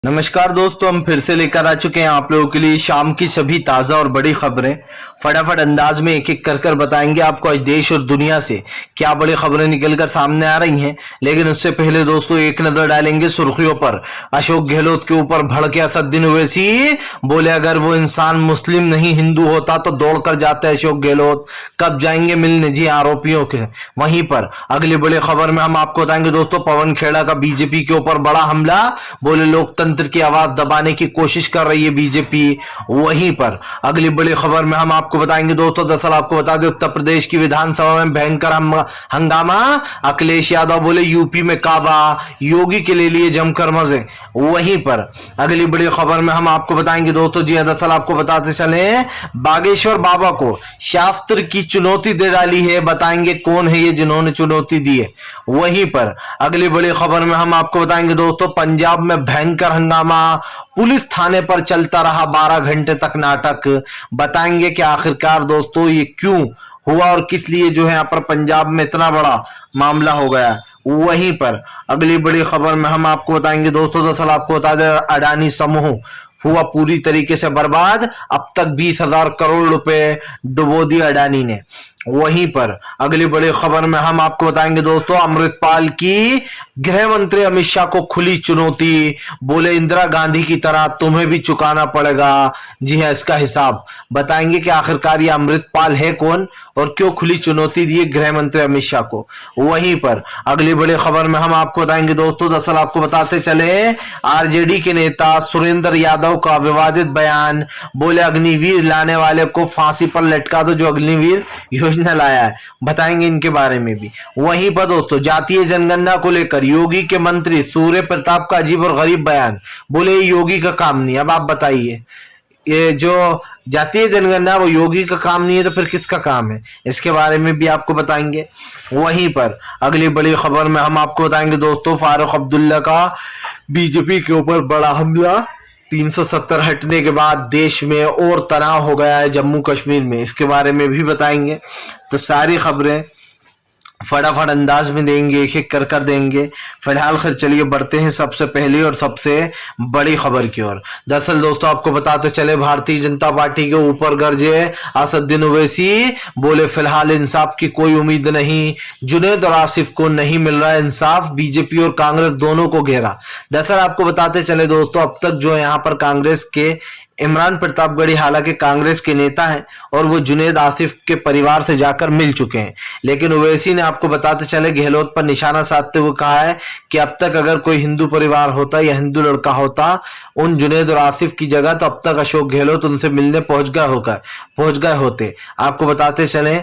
नमस्कार दोस्तों, हम फिर से लेकर आ चुके हैं आप लोगों के लिए शाम की सभी ताज़ा और बड़ी खबरें। फटाफट अंदाज में एक एक कर बताएंगे आपको आज देश और दुनिया से क्या बड़ी खबरें निकलकर सामने आ रही हैं। लेकिन उससे पहले दोस्तों एक नजर डालेंगे सुर्खियों पर। अशोक गहलोत के ऊपर भड़के असदुद्दीन ओवैसी, बोले अगर वो इंसान मुस्लिम नहीं हिंदू होता तो दौड़कर जाते अशोक गहलोत। कब जाएंगे मिलने जी आरोपियों के। वहीं पर अगली बड़ी खबर में हम आपको बताएंगे दोस्तों, पवन खेड़ा का बीजेपी के ऊपर बड़ा हमला, बोले लोकतंत्र की आवाज दबाने की कोशिश कर रही है बीजेपी। वहीं पर अगली बड़ी खबर में हम आपको बताएंगे दोस्तों, दरअसल आपको बता दें उत्तर प्रदेश की विधानसभा में भयंकर हंगामा। अखिलेश यादव बोले यूपी में काबा, योगी के लिए जमकर मजे। वहीं पर अगली बड़ी खबर में हम आपको बताएंगे दोस्तों, जी दरअसल आपको बताते चले बागेश्वर बाबा को शास्त्र की चुनौती दे डाली है। बताएंगे कौन है ये जिन्होंने चुनौती दी है। वहीं पर अगली बड़ी खबर में हम आपको बताएंगे दोस्तों, पंजाब में भयंकर हंगामा, पुलिस थाने पर चलता रहा 12 घंटे तक नाटक। बताएंगे कि आखिरकार दोस्तों ये क्यों हुआ और किस लिए जो है यहाँ पर पंजाब में इतना बड़ा मामला हो गया। वहीं पर अगली बड़ी खबर में हम आपको बताएंगे दोस्तों, दरअसल आपको बता दें अडानी समूह हुआ पूरी तरीके से बर्बाद। अब तक 20,000 करोड़ रुपए डुबो दिए अडानी ने। वहीं पर अगली बड़ी खबर में हम आपको बताएंगे दोस्तों, अमृतपाल की गृह मंत्री अमित शाह को खुली चुनौती, बोले इंदिरा गांधी की तरह तुम्हें भी चुकाना पड़ेगा। जी हां, इसका हिसाब बताएंगे कि आखिरकार ये अमृतपाल है कौन और क्यों खुली चुनौती दी गृह मंत्री अमित शाह को। वहीं पर अगली बड़ी खबर में हम आपको बताएंगे दोस्तों, दरअसल आपको बताते चले आरजेडी के नेता सुरेंद्र यादव का विवादित बयान, बोले अग्निवीर लाने वाले को फांसी पर लटका दो, जो अग्निवीर योजना लाया है। बताएंगे इनके बारे में भी। वहीं पर दोस्तों जातीय जनगणना को लेकर योगी के मंत्री सूर्य प्रताप का अजीब और गरीब बयान, बोले योगी का काम नहीं। अब आप बताइए, ये जो जातीय जनगणना वो योगी का काम नहीं है तो फिर किसका काम है, इसके बारे में भी आपको बताएंगे। वहीं पर अगली बड़ी खबर में हम आपको बताएंगे दोस्तों, फारूक अब्दुल्ला का बीजेपी के ऊपर बड़ा हमला। 370 हटने के बाद देश में और तनाव हो गया है जम्मू कश्मीर में, इसके बारे में भी बताएंगे। तो सारी खबरें फटाफट अंदाज में देंगे, एक एक कर देंगे। फिलहाल खैर चलिए बढ़ते हैं सबसे पहली और सबसे बड़ी खबर की ओर। दरअसल दोस्तों आपको बताते चले, भारतीय जनता पार्टी के ऊपर गरजे असदुद्दीन ओवैसी, बोले फिलहाल इंसाफ की कोई उम्मीद नहीं, जुनैद और आसिफ को नहीं मिल रहा है इंसाफ। बीजेपी और कांग्रेस दोनों को घेरा। दरअसल आपको बताते चले दोस्तों, अब तक जो यहाँ पर कांग्रेस के इमरान प्रतापगढ़ी हालांकि कांग्रेस के नेता हैं और वो जुनैद आसिफ के परिवार से जाकर मिल चुके हैं, लेकिन ओवैसी ने आपको बताते चले गहलोत पर निशाना साधते हुए कहा है कि अब तक अगर कोई हिंदू परिवार होता या हिंदू लड़का होता उन जुनैद और आसिफ की जगह, तो अब तक अशोक गहलोत उनसे मिलने पहुंच गए होते। आपको बताते चले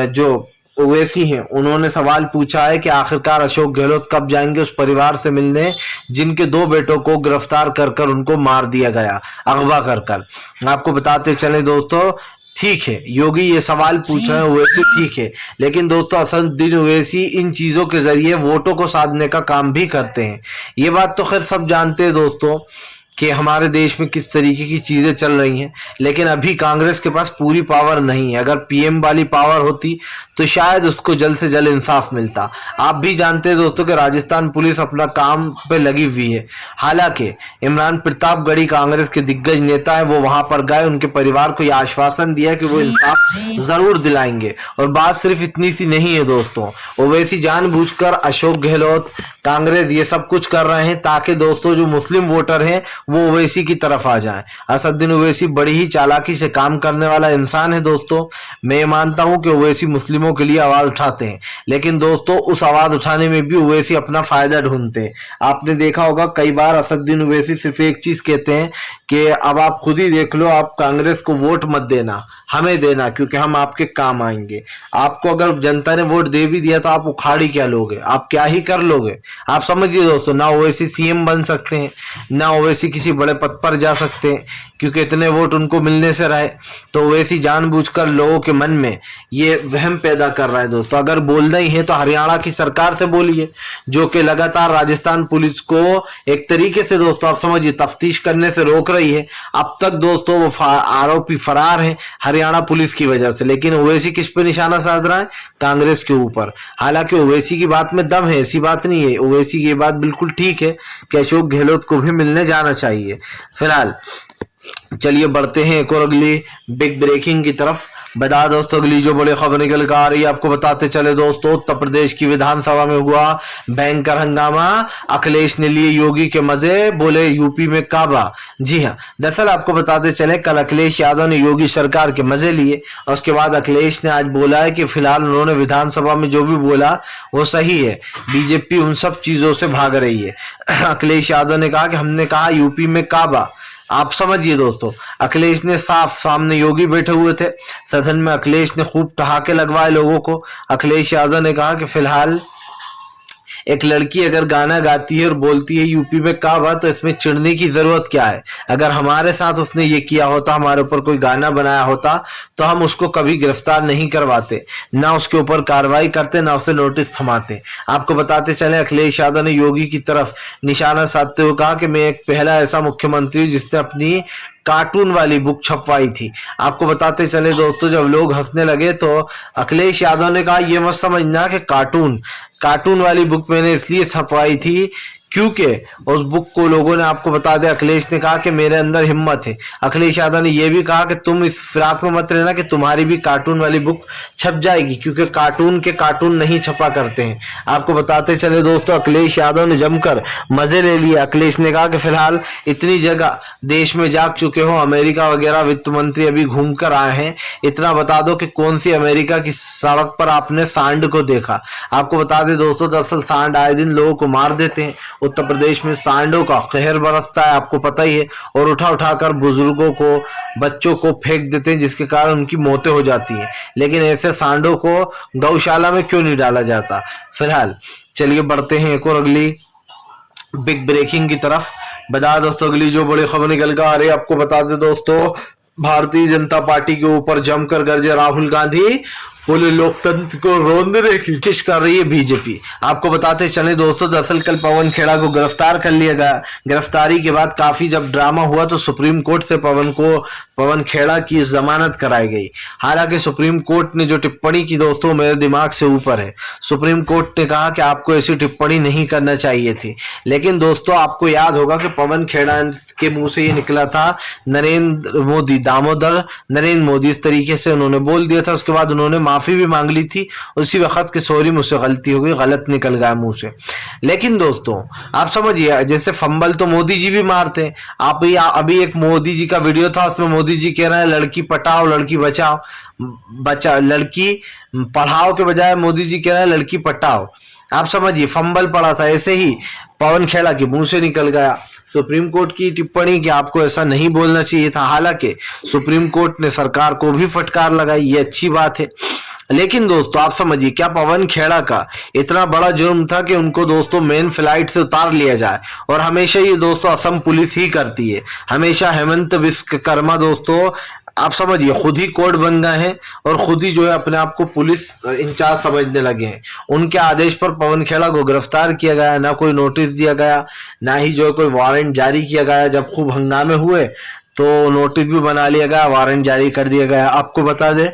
जो ओवैसी हैं उन्होंने सवाल पूछा है कि आखिरकार अशोक गहलोत कब जाएंगे उस परिवार से मिलने जिनके 2 बेटों को गिरफ्तार कर उनको मार दिया गया, अगवा कर। आपको बताते चले दोस्तों, ठीक है योगी ये सवाल पूछ रहे हैं ओवैसी, ठीक है, लेकिन दोस्तों असदुद्दीन ओवैसी इन चीजों के जरिए वोटों को साधने का काम भी करते हैं। ये बात तो खैर सब जानते हैं दोस्तों कि हमारे देश में किस तरीके की चीजें चल रही हैं, लेकिन अभी कांग्रेस के पास पूरी पावर नहीं है। अगर पीएम वाली पावर होती तो शायद उसको जल्द से जल्द इंसाफ मिलता। आप भी जानते हैं दोस्तों कि राजस्थान पुलिस अपना काम पे लगी हुई है। हालांकि इमरान प्रतापगढ़ी कांग्रेस के दिग्गज नेता है, वो वहां पर गए, उनके परिवार को यह आश्वासन दिया कि वो इंसाफ जरूर दिलाएंगे। और बात सिर्फ इतनी सी नहीं है दोस्तों, ओवैसी जानबूझकर अशोक गहलोत कांग्रेस ये सब कुछ कर रहे हैं ताकि दोस्तों जो मुस्लिम वोटर हैं वो ओवैसी की तरफ आ जाए। असदुद्दीन ओवैसी बड़ी ही चालाकी से काम करने वाला इंसान है दोस्तों। मैं मानता हूं कि ओवैसी मुस्लिमों के लिए आवाज उठाते हैं, लेकिन दोस्तों उस आवाज उठाने में भी ओवैसी अपना फायदा ढूंढते हैं। आपने देखा होगा कई बार असदुद्दीन ओवैसी सिर्फ एक चीज कहते हैं कि अब आप खुद ही देख लो, आप कांग्रेस को वोट मत देना, हमें देना, क्योंकि हम आपके काम आएंगे। आपको अगर जनता ने वोट दे भी दिया तो आप उखाड़ी क्या लोगे, आप क्या ही कर लोगे। आप समझिए दोस्तों, ना ओवैसी सीएम बन सकते हैं, ना ओवैसी किसी बड़े पद पर जा सकते हैं, क्योंकि इतने वोट उनको मिलने से रहे। तो ओवैसी जानबूझकर लोगों के मन में ये वहम पैदा कर रहा है दोस्तों। अगर बोलना ही है तो हरियाणा की सरकार से बोलिए, जो कि लगातार राजस्थान पुलिस को एक तरीके से दोस्तों आप समझिए तफ्तीश करने से रोक रही है। अब तक दोस्तों वो आरोपी फरार हैं हरियाणा पुलिस की वजह से, लेकिन ओवैसी किस पे निशाना साध रहा है? कांग्रेस के ऊपर। हालांकि ओवैसी की बात में दम है, ऐसी बात नहीं है, ओवैसी की बात बिल्कुल ठीक है कि अशोक गहलोत को भी मिलने जाना चाहिए। फिलहाल चलिए बढ़ते हैं एक और अगली बिग ब्रेकिंग की तरफ। बता दोस्तों अगली जो बड़ी खबर निकल कर आ रही है आपको बताते चले दोस्तों, उत्तर प्रदेश की विधानसभा में हुआ भयंकर हंगामा, अखिलेश ने लिए योगी के मजे, बोले यूपी में काबा। जी हाँ, दरअसल आपको बताते चले कल अखिलेश यादव ने योगी सरकार के मजे लिए और उसके बाद अखिलेश ने आज बोला है कि फिलहाल उन्होंने विधानसभा में जो भी बोला वो सही है, बीजेपी उन सब चीजों से भाग रही है। अखिलेश यादव ने कहा कि हमने कहा यूपी में काबा। आप समझिए दोस्तों, अखिलेश ने साफ, सामने योगी बैठे हुए थे सदन में, अखिलेश ने खूब ठहाके लगवाए लोगों को। अखिलेश यादव ने कहा कि फिलहाल एक लड़की अगर गाना गाती है और बोलती है यूपी में काबा तो इसमें चिढ़ने की जरूरत क्या है। अगर हमारे साथ उसने ये किया होता, हमारे ऊपर कोई गाना बनाया होता तो हम उसको कभी गिरफ्तार नहीं करवाते, ना उसके ऊपर कार्रवाई करते, ना उसे नोटिस थमाते। आपको बताते चले अखिलेश यादव ने योगी की तरफ निशाना साधते हुए कहा कि मैं एक पहला ऐसा मुख्यमंत्री हूं जिसने अपनी कार्टून वाली बुक छपवाई थी। आपको बताते चले दोस्तों, जब लोग हंसने लगे तो अखिलेश यादव ने कहा ये मत समझना कि कार्टून वाली बुक मैंने इसलिए छपवाई थी क्योंकि उस बुक को लोगों ने, आपको बता दें अखिलेश ने कहा कि मेरे अंदर हिम्मत है। अखिलेश यादव ने यह भी कहा कि तुम इस फिराक में मत रहना कि तुम्हारी भी कार्टून वाली बुक छप जाएगी, क्योंकि कार्टून के कार्टून नहीं छपा करते हैं। आपको बताते चले दोस्तों, अखिलेश यादव ने जमकर मजे ले लिए। अखिलेश ने कहा कि फिलहाल इतनी जगह देश में जाग चुके हो, अमेरिका वगैरह वित्त मंत्री अभी घूम कर आए हैं, इतना बता दो कि कौन सी अमेरिका की सड़क पर आपने सांड को देखा। आपको बता दें दोस्तों, दरअसल सांड आए दिन लोगों को मार देते हैं। उत्तर प्रदेश में सांडों का कहर बरसता है, आपको पता ही है, और उठा उठाकर बुजुर्गों को, बच्चों को फेंक देते हैं, जिसके कारण उनकी मौतें हो जाती हैं। लेकिन ऐसे सांडों को गौशाला में क्यों नहीं डाला जाता। फिलहाल चलिए बढ़ते हैं एक और अगली बिग ब्रेकिंग की तरफ। बता दोस्तों अगली जो बड़ी खबर निकल कर आ रही है आपको बता दे दोस्तों, भारतीय जनता पार्टी के ऊपर जमकर गरजे राहुल गांधी, बोले लोकतंत्र को रोंदने की कोशिश कर रही है बीजेपी। आपको बताते चले दोस्तों, दरअसल कल पवन खेड़ा को गिरफ्तार कर लिया गया। गिरफ्तारी के बाद काफी जब ड्रामा हुआ तो सुप्रीम कोर्ट से पवन खेड़ा की जमानत कराई गई। हालांकि सुप्रीम कोर्ट ने जो टिप्पणी की दोस्तों मेरे दिमाग से ऊपर है। सुप्रीम कोर्ट ने कहा कि आपको ऐसी टिप्पणी नहीं करना चाहिए थी, लेकिन दोस्तों आपको याद होगा कि पवन खेड़ा के मुंह से ये निकला था नरेंद्र मोदी, दामोदर नरेंद्र मोदी, इस तरीके से उन्होंने बोल दिया था। उसके बाद उन्होंने माफी भी मांग ली थी उसी वक्त कि सॉरी मुझसे गलती हो गई, गलत निकल गया मुंह से। लेकिन दोस्तों आप समझिए, जैसे फंबल तो मोदी जी भी मारते हैं। आप अभी एक मोदी जी का वीडियो था, उसमें मोदी जी कह रहे हैं लड़की पटाओ लड़की बचाओ, लड़की पढ़ाओ के बजाय मोदी जी कह रहे हैं लड़की पटाओ। आप समझिए फंबल पड़ा था, ऐसे ही पवन खेड़ा के मुंह से निकल गया सुप्रीम कोर्ट की टिप्पणी कि आपको ऐसा नहीं बोलना चाहिए था। हालांकि सुप्रीम कोर्ट ने सरकार को भी फटकार लगाई, ये अच्छी बात है। लेकिन दोस्तों आप समझिए, क्या पवन खेड़ा का इतना बड़ा जुर्म था कि उनको दोस्तों मेन फ्लाइट से उतार लिया जाए। और हमेशा ये दोस्तों असम पुलिस ही करती है, हमेशा हेमंत विश्वकर्मा दोस्तों आप समझिए खुद ही कोर्ट बन गए हैं और खुद ही जो है अपने आप को पुलिस इंचार्ज समझने लगे हैं। उनके आदेश पर पवन खेड़ा को गिरफ्तार किया गया, ना कोई नोटिस दिया गया, ना ही जो है कोई वारंट जारी किया गया। जब खूब हंगामे हुए तो नोटिस भी बना लिया गया, वारंट जारी कर दिया गया। आपको बता दे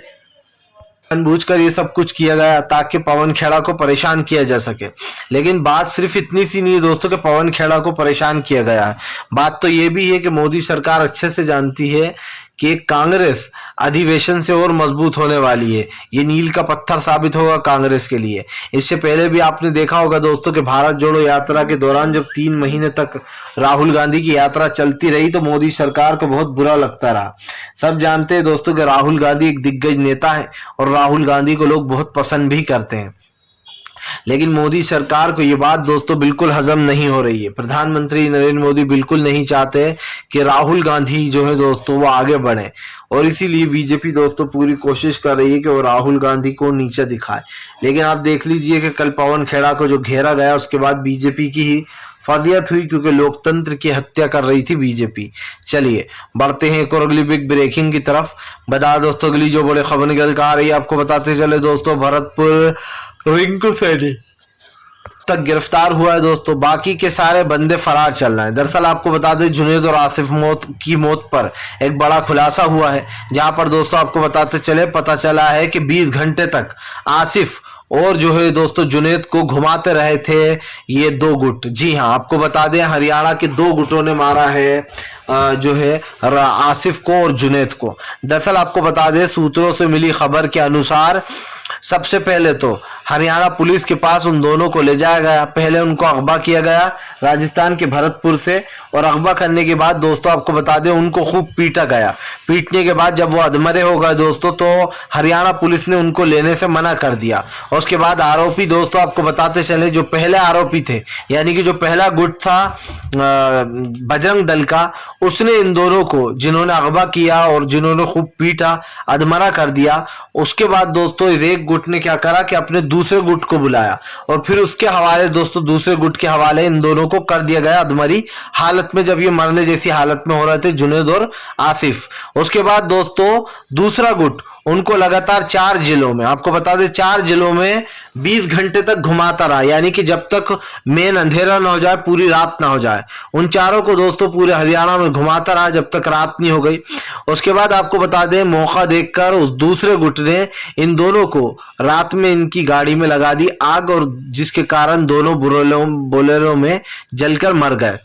जानबूझकर ये सब कुछ किया गया ताकि पवन खेड़ा को परेशान किया जा सके। लेकिन बात सिर्फ इतनी सी नहीं है दोस्तों कि पवन खेड़ा को परेशान किया गया है। बात तो ये भी है कि मोदी सरकार अच्छे से जानती है कि कांग्रेस अधिवेशन से और मजबूत होने वाली है। ये मील का पत्थर साबित होगा कांग्रेस के लिए। इससे पहले भी आपने देखा होगा दोस्तों कि भारत जोड़ो यात्रा के दौरान जब 3 महीने तक राहुल गांधी की यात्रा चलती रही तो मोदी सरकार को बहुत बुरा लगता रहा। सब जानते हैं दोस्तों कि राहुल गांधी एक दिग्गज नेता है और राहुल गांधी को लोग बहुत पसंद भी करते हैं। लेकिन मोदी सरकार को ये बात दोस्तों बिल्कुल हजम नहीं हो रही है। प्रधानमंत्री नरेंद्र मोदी बिल्कुल नहीं चाहते कि राहुल गांधी जो है दोस्तों वो आगे बढ़े, और इसीलिए बीजेपी दोस्तों पूरी कोशिश कर रही है कि वो राहुल गांधी को नीचे दिखाए। लेकिन आप देख लीजिए कि कल पवन खेड़ा को जो घेरा गया उसके बाद बीजेपी की ही फजियत हुई, क्योंकि लोकतंत्र की हत्या कर रही थी बीजेपी। चलिए बढ़ते हैं एक और अगली बिग ब्रेकिंग की तरफ। बता दोस्तों अगली जो बड़ी खबर निकल कर आ रही है आपको बताते चले दोस्तों, भरतपुर रिंकू सैनी तक गिरफ्तार हुआ है दोस्तों, बाकी के सारे बंदे फरार चल रहे हैं। दरअसल आपको बता दें जुनैद और आसिफ की मौत पर एक बड़ा खुलासा हुआ है, जहां पर दोस्तों आपको बताते चले पता चला है कि 20 घंटे तक आसिफ और जो है दोस्तों जुनैद को घुमाते रहे थे ये दो गुट। जी हाँ, आपको बता दें हरियाणा के दो गुटों ने मारा है जो है आसिफ को और जुनैद को। दरअसल आपको बता दें सूत्रों से मिली खबर के अनुसार सबसे पहले तो हरियाणा पुलिस के पास उन दोनों को ले जाया गया। पहले उनको अगवा किया गया राजस्थान के भरतपुर से, और अगवा करने के बाद दोस्तों आपको बता दें उनको खूब पीटा गया। पीटने के बाद जब वो अधमरे हो गए दोस्तों, तो हरियाणा पुलिस ने उनको लेने से मना कर दिया। और उसके बाद आरोपी दोस्तों आपको बताते चले, जो पहले आरोपी थे यानी कि जो पहला गुट था बजरंग दल का, उसने इन दोनों को जिन्होंने अगवा किया और जिन्होंने खूब पीटा अधमरा कर दिया, उसके बाद दोस्तों इस एक गुट ने क्या करा कि अपने दूसरे गुट को बुलाया और फिर उसके हवाले दोस्तों दूसरे गुट के हवाले इन दोनों को कर दिया गया अधमरी हालत में, जब ये मरने जैसी हालत में हो रहे थे जुनैद और आसिफ। उसके बाद दोस्तों दूसरा गुट उनको लगातार 4 जिलों में, आपको बता दें 4 जिलों में 20 घंटे तक घुमाता रहा, यानी कि जब तक मेन अंधेरा ना हो जाए, पूरी रात ना हो जाए। उन चारों को दोस्तों पूरे हरियाणा में घुमाता रहा जब तक रात नहीं हो गई। उसके बाद आपको बता दें मौका देखकर उस दूसरे गुट ने इन दोनों को रात में इनकी गाड़ी में लगा दी आग, और जिसके कारण दोनों बोलेरो में जलकर मर गए।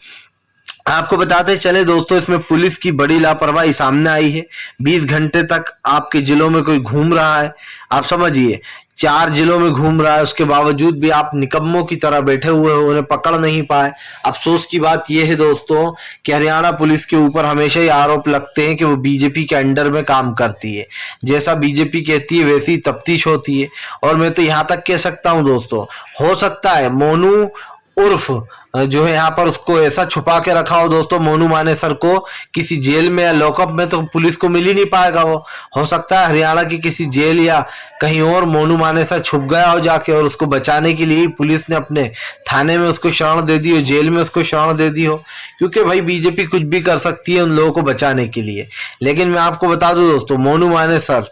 आपको बताते चले दोस्तों इसमें पुलिस की बड़ी लापरवाही सामने आई है। 20 घंटे तक आपके जिलों में कोई घूम रहा है, आप समझिए 4 जिलों में घूम रहा है, उसके बावजूद भी आप निकम्मों की तरह बैठे हुए हो, उन्हें पकड़ नहीं पाए। अफसोस की बात यह है दोस्तों कि हरियाणा पुलिस के ऊपर हमेशा ही आरोप लगते हैं कि वो बीजेपी के अंडर में काम करती है। जैसा बीजेपी कहती है वैसी तफ्तीश होती है। और मैं तो यहाँ तक कह सकता हूँ दोस्तों, हो सकता है मोनू उर्फ जो है यहाँ पर उसको ऐसा छुपा के रखा हो दोस्तों, मोनू मानेसर को किसी जेल में या लॉकअप में, तो पुलिस को मिल ही नहीं पाएगा। वो हो सकता है हरियाणा की किसी जेल या कहीं और मोनू मानेसर छुप गया हो जाके, और उसको बचाने के लिए पुलिस ने अपने थाने में उसको शरण दे दी हो, जेल में उसको शरण दे दी हो। क्योंकि भाई बीजेपी कुछ भी कर सकती है उन लोगों को बचाने के लिए। लेकिन मैं आपको बता दूं दोस्तों, मोनू मानेसर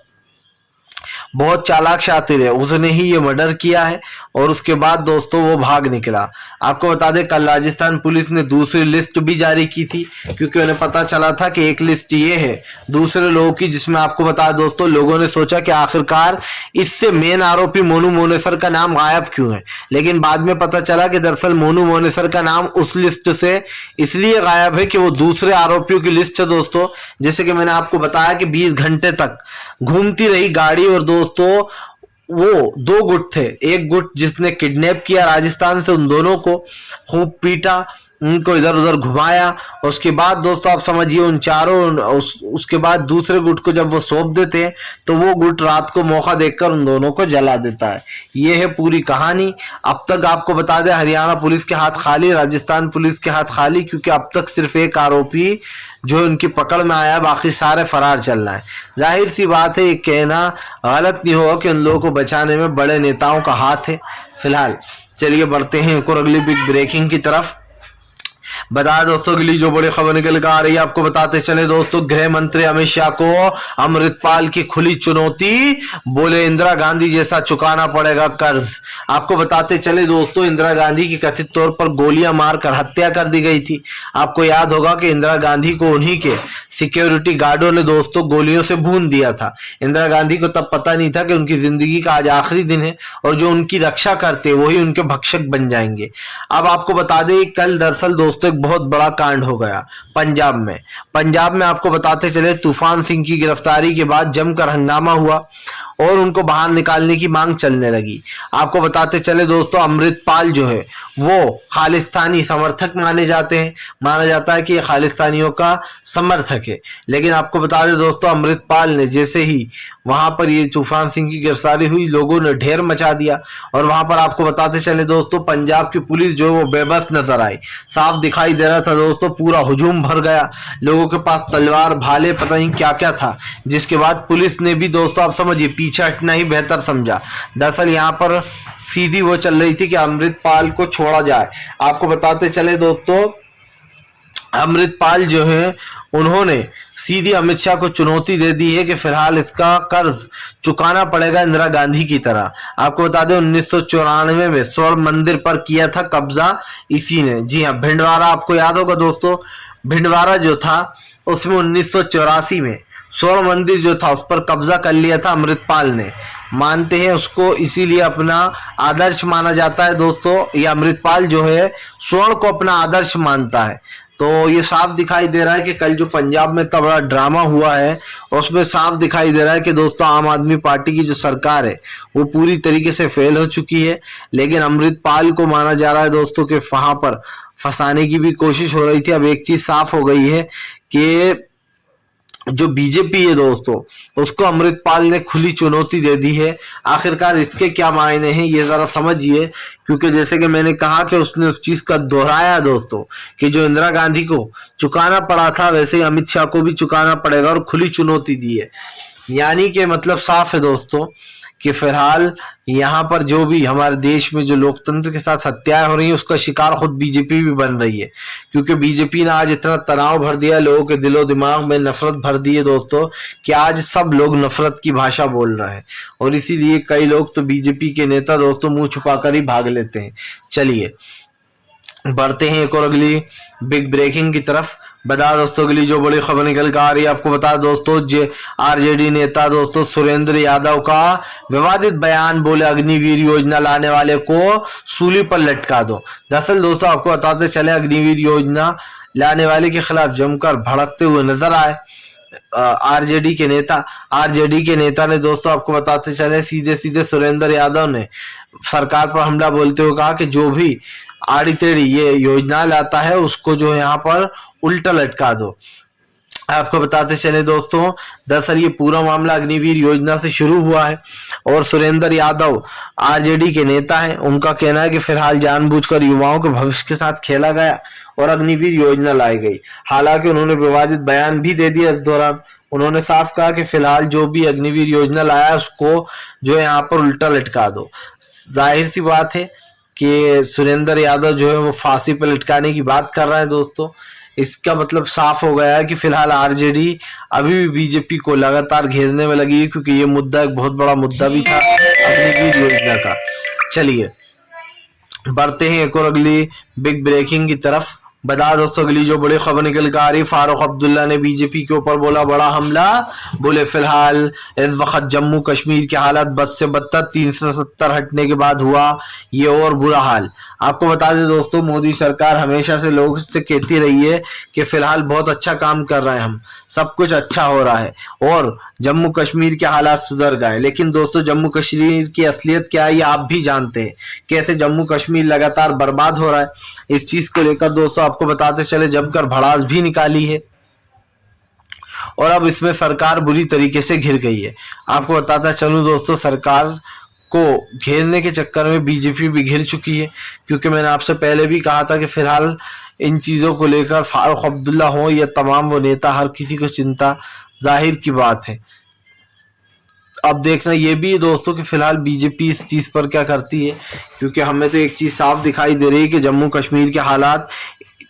बहुत चालाक शातिर है, उसने ही ये मर्डर किया है और उसके बाद दोस्तों वो भाग निकला। आपको बता दें कल राजस्थान पुलिस ने दूसरी लिस्ट भी जारी की थी, क्योंकि उन्हें पता चला था कि एक लिस्ट ये है दूसरे लोगों की, जिसमें आपको बता दोस्तों लोगों ने सोचा कि आखिरकार इससे मेन आरोपी मोनू मोनेसर का नाम गायब क्यों है। लेकिन बाद में पता चला कि दरअसल मोनू मोनेसर का नाम उस लिस्ट से इसलिए गायब है कि वो दूसरे आरोपियों की लिस्ट है दोस्तों। जैसे कि मैंने आपको बताया कि 20 घंटे तक घूमती रही गाड़ी, और दोस्तों वो 2 गुट थे। एक गुट जिसने किडनैप किया राजस्थान से उन दोनों को, खूब पीटा, उनको इधर उधर घुमाया। उसके बाद दोस्तों आप समझिए उन चारों उसके बाद दूसरे गुट को जब वो सौंप देते हैं तो वो गुट रात को मौका देखकर उन दोनों को जला देता है। ये है पूरी कहानी। अब तक आपको बता दें हरियाणा पुलिस के हाथ खाली, राजस्थान पुलिस के हाथ खाली, क्योंकि अब तक सिर्फ एक आरोपी जो उनकी पकड़ में आया, बाकी सारे फरार चल रहे हैं। जाहिर सी बात है ये कहना गलत नहीं होगा कि उन लोगों को बचाने में बड़े नेताओं का हाथ है। फिलहाल चलिए बढ़ते हैं एक और अगली बिग ब्रेकिंग की तरफ। बता दोस्तों अगली जो बड़ी खबर निकल कर आ रही है, आपको बताते चले दोस्तों, गृह मंत्री अमित शाह को अमृतपाल की खुली चुनौती, बोले इंदिरा गांधी जैसा चुकाना पड़ेगा कर्ज। आपको बताते चले दोस्तों, इंदिरा गांधी की कथित तौर पर गोलियां मारकर हत्या कर दी गई थी। आपको याद होगा कि इंदिरा गांधी को उन्हीं के सिक्योरिटी गार्डों ने दोस्तों गोलियों से भून दिया था। इंदिरा गांधी को तब पता नहीं था कि उनकी जिंदगी का आज आखिरी दिन है और जो उनकी रक्षा करते वही उनके भक्षक बन जाएंगे। अब आपको बता दें कल दरअसल दोस्तों एक बहुत बड़ा कांड हो गया पंजाब में। पंजाब में आपको बताते चले तूफान सिंह की गिरफ्तारी के बाद जमकर हंगामा हुआ और उनको बाहर निकालने की मांग चलने लगी। आपको बताते चले दोस्तों, अमृतपाल जो है वो खालिस्तानी समर्थक माने जाते हैं, माना जाता है कि ये खालिस्तानियों का समर्थक है। लेकिन आपको बता दें दोस्तों, अमृतपाल ने जैसे ही वहां पर ये तूफान सिंह की गिरफ्तारी हुई, लोगों ने ढेर मचा दिया और वहां पर आपको बताते चले दोस्तों, पंजाब की पुलिस जो है वो बेबस नजर आई। साफ दिखाई दे रहा था दोस्तों, पूरा हुजूम भर गया, लोगों के पास तलवार भाले पता नहीं क्या क्या था, जिसके बाद पुलिस ने भी दोस्तों आप समझिए पीछे हटना ही बेहतर समझा। दरअसल यहाँ पर सीधी वो चल रही थी कि अमृतपाल को छोड़ा जाए। आपको बताते चले दोस्तों, अमृतपाल जो है उन्होंने सीधी अमित शाह को चुनौती दे दी है कि फिलहाल इसका कर्ज चुकाना पड़ेगा इंदिरा गांधी की तरह। आपको बता दें 1994 में स्वर्ण मंदिर पर किया था कब्जा इसी ने। जी हाँ, भिंडवाड़ा आपको याद होगा दोस्तों, भिंडवाड़ा जो था उसमें 1984 में स्वर्ण मंदिर जो था उस पर कब्जा कर लिया था अमृतपाल ने। मानते हैं उसको इसीलिए अपना आदर्श माना जाता है दोस्तों। ये अमृतपाल जो है स्वर्ण को अपना आदर्श मानता है। तो ये साफ दिखाई दे रहा है कि कल जो पंजाब में इतना बड़ा ड्रामा हुआ है उसमें साफ दिखाई दे रहा है कि दोस्तों आम आदमी पार्टी की जो सरकार है वो पूरी तरीके से फेल हो चुकी है। लेकिन अमृतपाल को माना जा रहा है दोस्तों कि वहां पर फंसाने की भी कोशिश हो रही थी। अब एक चीज साफ हो गई है कि जो बीजेपी है दोस्तों उसको अमृतपाल ने खुली चुनौती दे दी है। आखिरकार इसके क्या मायने हैं ये जरा समझिए, क्योंकि जैसे कि मैंने कहा कि उसने उस चीज का दोहराया दोस्तों कि जो इंदिरा गांधी को चुकाना पड़ा था वैसे ही अमित शाह को भी चुकाना पड़ेगा और खुली चुनौती दी है। यानी कि मतलब साफ है दोस्तों कि फिलहाल यहाँ पर जो भी हमारे देश में जो लोकतंत्र के साथ हत्याएं हो रही हैं उसका शिकार खुद बीजेपी भी बन रही है। क्योंकि बीजेपी ने आज इतना तनाव भर दिया, लोगों के दिलो दिमाग में नफरत भर दी है दोस्तों कि आज सब लोग नफरत की भाषा बोल रहे हैं और इसीलिए कई लोग तो बीजेपी के नेता दोस्तों मुंह छुपाकर ही भाग लेते हैं। चलिए बढ़ते हैं एक और अगली बिग ब्रेकिंग की तरफ। बता दोस्तों अगली जो बड़ी खबर निकल कर आ रही है आपको बता दोस्तों आरजेडी नेता दोस्तों सुरेंद्र यादव का विवादित बयान, बोले अग्निवीर योजना लाने वाले को सूली पर लटका दो। दरअसल दोस्तों आपको बताते चले अग्निवीर योजना लाने वाले के खिलाफ जमकर भड़कते हुए नजर आए आरजेडी के नेता ने दोस्तों आपको बताते चले सीधे सीधे सुरेंद्र यादव ने सरकार पर हमला बोलते हुए कहा कि जो भी आड़ी टेढ़ी ये योजना लाता है उसको जो है यहाँ पर उल्टा लटका दो। आपको बताते चले दोस्तों दरअसल ये पूरा मामला अग्निवीर योजना से शुरू हुआ है और सुरेंद्र यादव आरजेडी के नेता हैं। उनका कहना है कि फिलहाल जानबूझकर युवाओं के भविष्य के साथ खेला गया और अग्निवीर योजना लाई गई। हालांकि उन्होंने विवादित बयान भी दे दिया। इस दौरान उन्होंने साफ कहा कि फिलहाल जो भी अग्निवीर योजना लाया उसको जो है यहाँ पर उल्टा लटका दो। जाहिर सी बात है कि सुरेंद्र यादव जो है वो फांसी पर लटकाने की बात कर रहा है दोस्तों। इसका मतलब साफ हो गया है कि फिलहाल आरजेडी अभी भी बीजेपी को लगातार घेरने में लगी है, क्योंकि ये मुद्दा एक बहुत बड़ा मुद्दा भी था अग्निवीर योजना का। चलिए बढ़ते हैं एक और अगली बिग ब्रेकिंग की तरफ। बता दोस्तों अगली जो बड़ी खबर निकल कर आ रही, फारूक अब्दुल्ला ने बीजेपी के ऊपर बोला बड़ा हमला, बोले फिलहाल इस वक्त जम्मू कश्मीर की हालत बद से बदतर, 370 हटने के बाद हुआ ये और बुरा हाल। आपको बता दें दोस्तों मोदी सरकार हमेशा से लोगों से कहती रही है कि फिलहाल बहुत अच्छा काम कर रहे हैं हम, सब कुछ अच्छा हो रहा है और जम्मू कश्मीर के हालात सुधर गए। लेकिन दोस्तों जम्मू कश्मीर की असलियत क्या है ये आप भी जानते हैं, कैसे जम्मू कश्मीर लगातार बर्बाद हो रहा है। इस चीज को लेकर दोस्तों आपको बताते चले जमकर भड़ास भी निकाली है और अब इसमें सरकार बुरी तरीके से घिर गई है। आपको बताता चलूं दोस्तों सरकार को घेरने के चक्कर में बीजेपी भी घिर चुकी है, क्योंकि मैंने आपसे पहले भी कहा था कि फिलहाल इन चीजों को लेकर फारूक अब्दुल्ला हो या तमाम वो नेता हर किसी को चिंता जाहिर की बात है। अब देखना ये भी है दोस्तों कि फिलहाल बीजेपी इस चीज पर क्या करती है, क्योंकि हमें तो एक चीज साफ दिखाई दे रही है कि जम्मू कश्मीर के हालात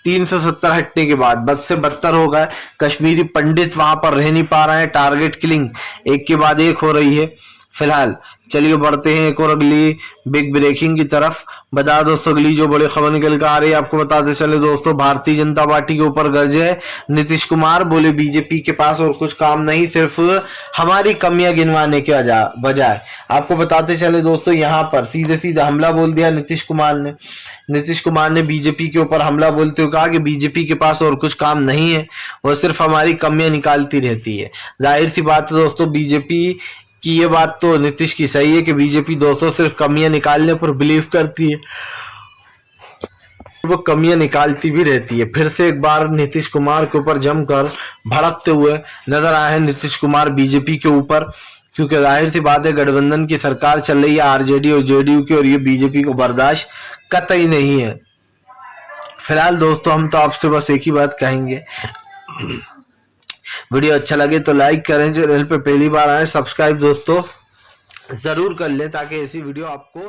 370 हटने के बाद बद से बदतर हो गए। कश्मीरी पंडित वहां पर रह नहीं पा रहे हैं, टारगेट किलिंग एक के बाद एक हो रही है। फिलहाल चलिए बढ़ते हैं एक और अगली बिग ब्रेकिंग की तरफ। बता दोस्तों अगली जो बड़ी खबर निकल कर आ रही है आपको बताते चले दोस्तों भारतीय जनता पार्टी के ऊपर गरजे नीतीश कुमार, बोले बीजेपी के पास और कुछ काम नहीं, सिर्फ हमारी कमियां गिनवाने के बजाय। आपको बताते चले दोस्तों यहाँ पर सीधे सीधे हमला बोल दिया नीतीश कुमार ने बीजेपी के ऊपर हमला बोलते हुए कहा कि बीजेपी के पास और कुछ काम नहीं है, वो सिर्फ हमारी कमियां निकालती रहती है। जाहिर सी बात है दोस्तों बीजेपी कि ये बात तो नीतीश की सही है कि बीजेपी दोस्तों सिर्फ कमियां निकालने पर बिलीव करती है, वो कमियां निकालती भी रहती है। फिर से एक बार नीतीश कुमार के ऊपर जमकर भड़कते हुए नजर आए हैं नीतीश कुमार बीजेपी के ऊपर, क्योंकि जाहिर सी बात है गठबंधन की सरकार चल रही है आरजेडी और जेडीयू की और ये बीजेपी को बर्दाश्त कतई नहीं है। फिलहाल दोस्तों हम तो आपसे बस एक ही बात कहेंगे, वीडियो अच्छा लगे तो लाइक करें, चैनल पे पहली बार आए सब्सक्राइब दोस्तों जरूर कर लें ताकि ऐसी वीडियो आपको